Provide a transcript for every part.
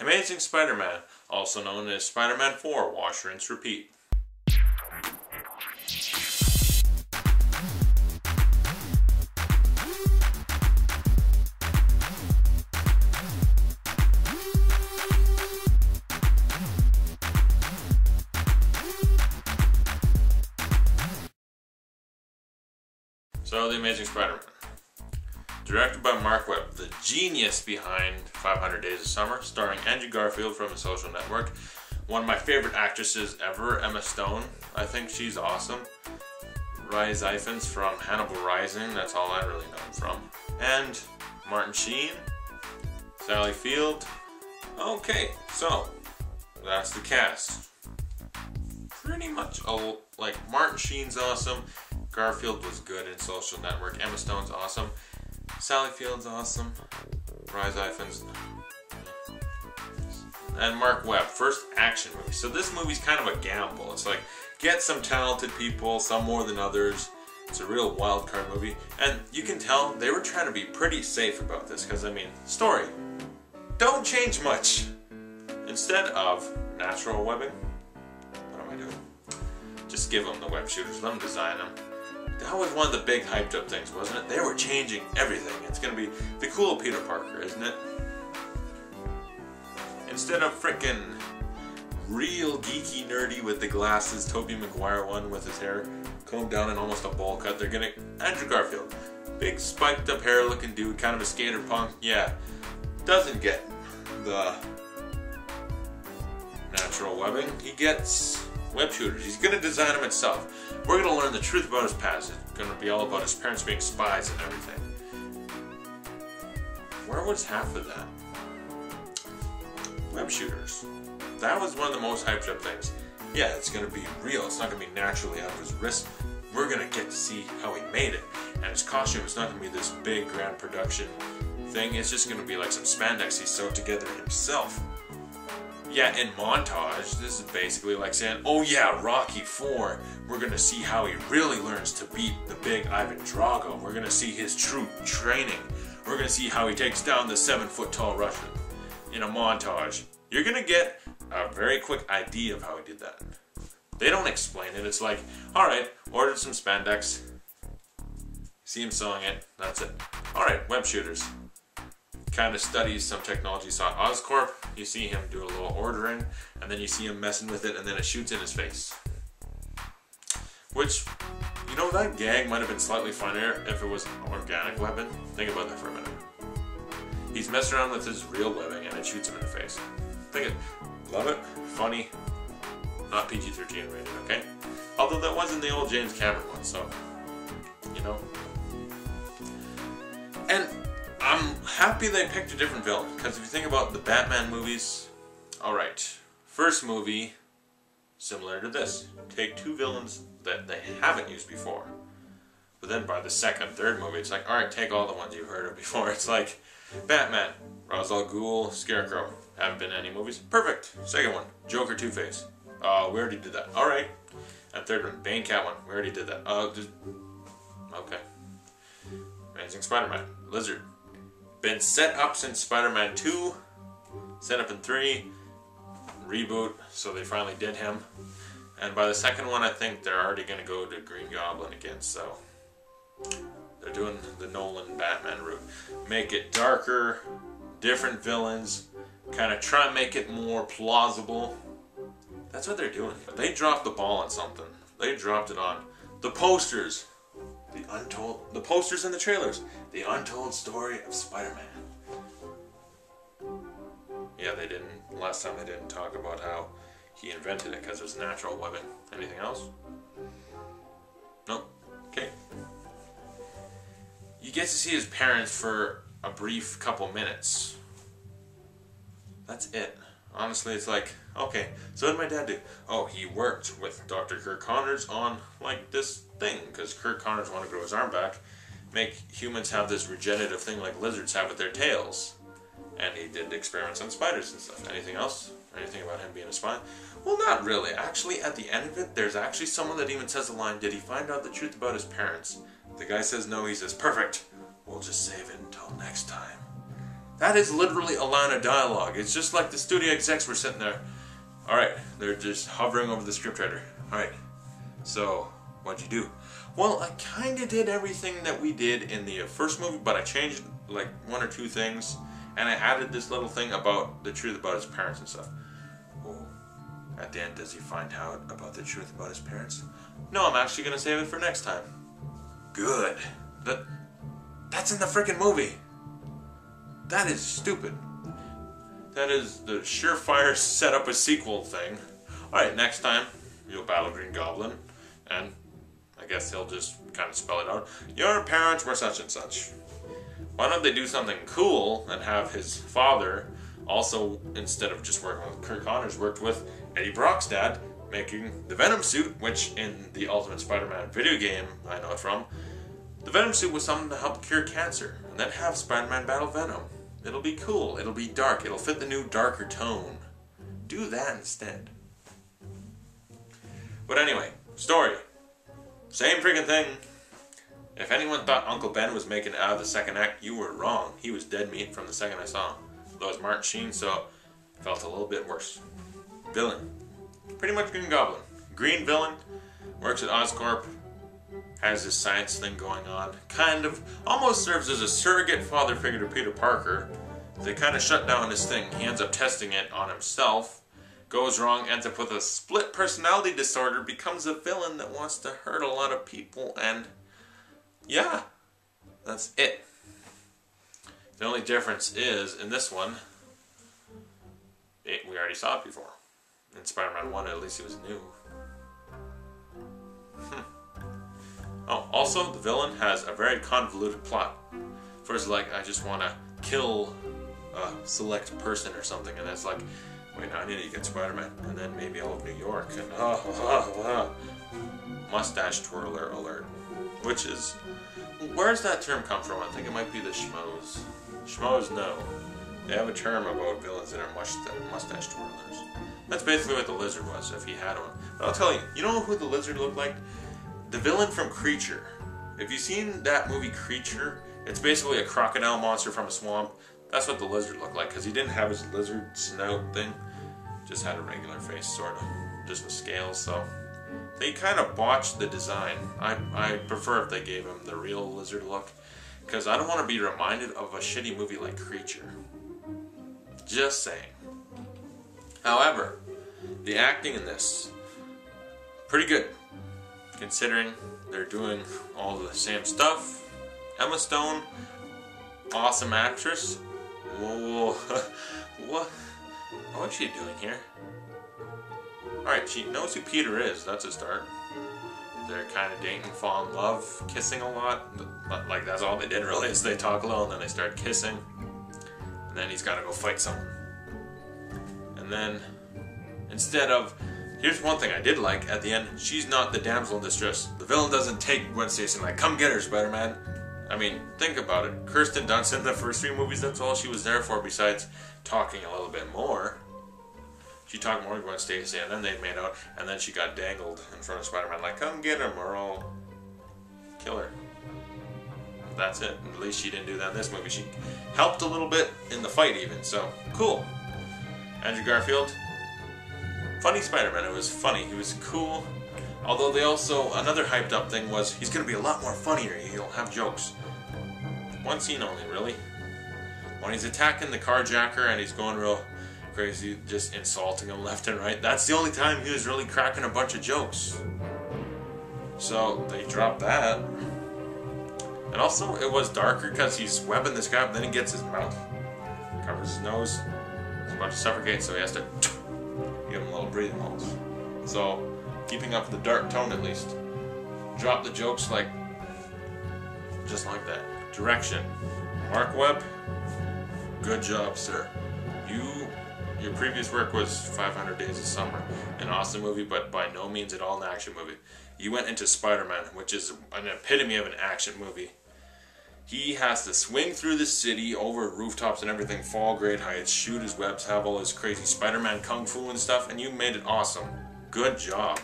Amazing Spider-Man, also known as Spider-Man 4, Wash, Rinse, Repeat. So, The Amazing Spider-Man. Directed by Mark Webb, the genius behind 500 Days of Summer, starring Andrew Garfield from The Social Network. One of my favorite actresses ever, Emma Stone. I think she's awesome. Rhys Ifans from Hannibal Rising, that's all I really know him from. And Martin Sheen, Sally Field. Okay, so that's the cast. Pretty much, like Martin Sheen's awesome. Garfield was good in Social Network. Emma Stone's awesome. Sally Field's awesome. Rhys Ifans. And Mark Webb, first action movie. So this movie's kind of a gamble. It's like, get some talented people, some more than others. It's a real wild card movie. And you can tell they were trying to be pretty safe about this. Because, I mean, story. Don't change much. Instead of natural webbing, what am I doing? Just give them the web shooters. Let them design them. That was one of the big hyped up things, wasn't it? They were changing everything. It's going to be the cool Peter Parker, isn't it? Instead of frickin' real geeky nerdy with the glasses, Tobey Maguire one with his hair combed down and almost a bowl cut, they're gonna Andrew Garfield. Big spiked up hair looking dude, kind of a skater punk. Yeah, doesn't get the natural webbing. He gets web shooters. He's gonna design them himself. We're gonna learn the truth about his past. It's gonna be all about his parents being spies and everything. Where was half of that? Web shooters. That was one of the most hyped up things. Yeah, it's gonna be real. It's not gonna be naturally out of his wrist. We're gonna get to see how he made it. And his costume is not gonna be this big grand production thing. It's just gonna be like some spandex he sewed together himself. Yeah, in montage, this is basically like saying, oh yeah, Rocky 4, we're going to see how he really learns to beat the big Ivan Drago. We're going to see his true training. We're going to see how he takes down the 7-foot-tall Russian in a montage. You're going to get a very quick idea of how he did that. They don't explain it. It's like, alright, ordered some spandex. See him sewing it. That's it. Alright, web shooters. Kind of studies some technology, saw Oscorp, you see him do a little ordering, and then you see him messing with it, and then it shoots in his face. Which, you know, that gag might have been slightly funnier if it was an organic weapon. Think about that for a minute. He's messing around with his real webbing, and it shoots him in the face. Think it. Love it. Funny. Not PG-13 rated, okay? Although that wasn't the old James Cameron one, so, you know. And I'm happy they picked a different villain, because if you think about the Batman movies, alright, first movie, similar to this, take two villains that they haven't used before, but then by the second, third movie, it's like, alright, take all the ones you've heard of before. It's like, Batman, Ra's al Ghul, Scarecrow, haven't been in any movies, perfect. Second one, Joker, Two-Face, we already did that, alright. And third one, Bane, Catwoman, we already did that, okay. Amazing Spider-Man, Lizard. Been set up since Spider-Man 2, set up in 3, reboot, so they finally did him. And by the second one, I think they're already going to go to Green Goblin again, so they're doing the Nolan Batman route. Make it darker, different villains, kind of try and make it more plausible. That's what they're doing. They dropped the ball on something. They dropped it on the posters. The posters and the trailers. The untold story of Spider-Man. Yeah, they didn't, last time they didn't talk about how he invented it because it was natural webbing. Anything else? Nope. Okay. You get to see his parents for a brief couple minutes. That's it. Honestly, it's like, okay, so what did my dad do? Oh, he worked with Dr. Kirk Connors on, like, this thing, because Kirk Connors wanted to grow his arm back, make humans have this regenerative thing like lizards have with their tails. And he did experiments on spiders and stuff. Anything else? Anything about him being a spy? Well, not really. Actually, at the end of it, there's actually someone that even says the line, did he find out the truth about his parents? The guy says no, he says, perfect. We'll just save it until next time. That is literally a line of dialogue. It's just like the studio execs were sitting there. Alright, they're just hovering over the scriptwriter. Alright, so, what'd you do? Well, I kinda did everything that we did in the first movie, but I changed like one or two things, and I added this little thing about the truth about his parents and stuff. Oh, at the end, does he find out about the truth about his parents? No, I'm actually gonna save it for next time. Good. That's in the freaking movie. That is stupid. That is the surefire set up a sequel thing. Alright, next time, you'll battle Green Goblin, and I guess he'll just kind of spell it out. Your parents were such and such. Why don't they do something cool and have his father also, instead of just working with Kirk Connors, worked with Eddie Brock's dad, making the Venom suit, which in the Ultimate Spider-Man video game I know it from, the Venom suit was something to help cure cancer, and then have Spider-Man battle Venom. It'll be cool, it'll be dark, it'll fit the new darker tone. Do that instead. But anyway, story. Same freaking thing. If anyone thought Uncle Ben was making it out of the second act, you were wrong. He was dead meat from the second I saw him. Though it was Martin Sheen, so it felt a little bit worse. Villain. Pretty much Green Goblin. Green villain, works at Oscorp, has this science thing going on, kind of almost serves as a surrogate father figure to Peter Parker. They kind of shut down his thing. He ends up testing it on himself, goes wrong, ends up with a split personality disorder, becomes a villain that wants to hurt a lot of people, and yeah, that's it. The only difference is, in this one, we already saw it before. In Spider-Man 1, at least he was new. Oh, also, the villain has a very convoluted plot. First, like, I just want to kill a select person or something, and it's like, wait, now I need to get Spider-Man, and then maybe all of New York, and mustache twirler alert. Which is, where's that term come from? I think it might be the schmoes. Schmoes know. They have a term about villains that are mustache twirlers. That's basically what the Lizard was, if he had one. But I'll tell you, you know who the Lizard looked like? The villain from Creature. If you've seen that movie Creature, it's basically a crocodile monster from a swamp. That's what the Lizard looked like, because he didn't have his lizard snout thing. Just had a regular face, sort of. Just with scales, so they kind of botched the design. I prefer if they gave him the real lizard look, because I don't want to be reminded of a shitty movie like Creature. Just saying. However, the acting in this, pretty good, considering they're doing all the same stuff. Emma Stone, awesome actress. Whoa, what is she doing here? Alright, she knows who Peter is, that's a start. They're kind of dating, fall in love, kissing a lot. But, like, that's all they did really, is they talk a little and then they start kissing. And then he's got to go fight someone. And then, instead of, here's one thing I did like, at the end, she's not the damsel in distress. The villain doesn't take Gwen Stacy and like, come get her, Spider-Man. I mean, think about it. Kirsten Dunst in the first 3 movies, that's all she was there for besides talking a little bit more. She talked more to Gwen Stacy, and then they made out, and then she got dangled in front of Spider-Man, like, come get him or I'll kill her. That's it. At least she didn't do that in this movie. She helped a little bit in the fight even, so cool. Andrew Garfield, funny Spider-Man. It was funny. He was cool. Although they also, another hyped up thing was, he's going to be a lot more funnier. He'll have jokes. One scene only, really. When he's attacking the carjacker and he's going real crazy, just insulting him left and right. That's the only time he was really cracking a bunch of jokes. So they dropped that. And also it was darker because he's webbing this guy, but then he gets his mouth, covers his nose, he's about to suffocate, so he has to give him a little breathing holes. So keeping up the dark tone at least. Drop the jokes like, just like that. Direction. Mark Webb, good job, sir. Your previous work was 500 Days of Summer, an awesome movie, but by no means at all an action movie. You went into Spider-Man, which is an epitome of an action movie. He has to swing through the city, over rooftops and everything, fall great heights, shoot his webs, have all his crazy Spider-Man kung fu and stuff, and you made it awesome. Good job.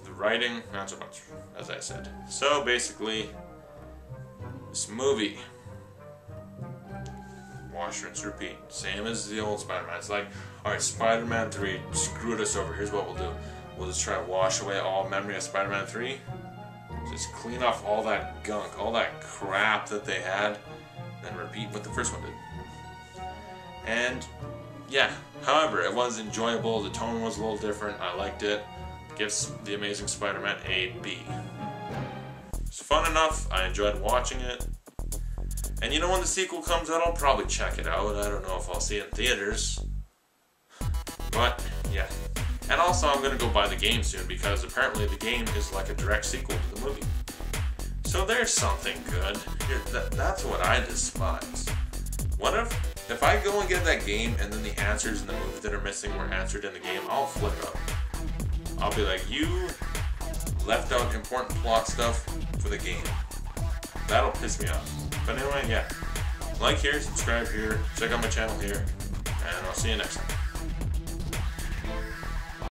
The writing, not so much, as I said. So basically, this movie, wash, rinse, repeat. Same as the old Spider-Man. It's like, alright, Spider-Man 3 screwed us over. Here's what we'll do. We'll just try to wash away all memory of Spider-Man 3. Just clean off all that gunk, all that crap that they had, then repeat what the first one did. And, yeah. However, it was enjoyable. The tone was a little different. I liked it. Gives The Amazing Spider-Man a B. It's fun enough. I enjoyed watching it. And you know, when the sequel comes out, I'll probably check it out. I don't know if I'll see it in theaters. But, yeah. And also, I'm going to go buy the game soon, because apparently the game is like a direct sequel to the movie. So there's something good. That's what I despise. What if I go and get that game, and then the answers in the movie that are missing were answered in the game? I'll flip out. I'll be like, you left out important plot stuff for the game. That'll piss me off. But anyway, yeah. Like here, subscribe here, check out my channel here, and I'll see you next time.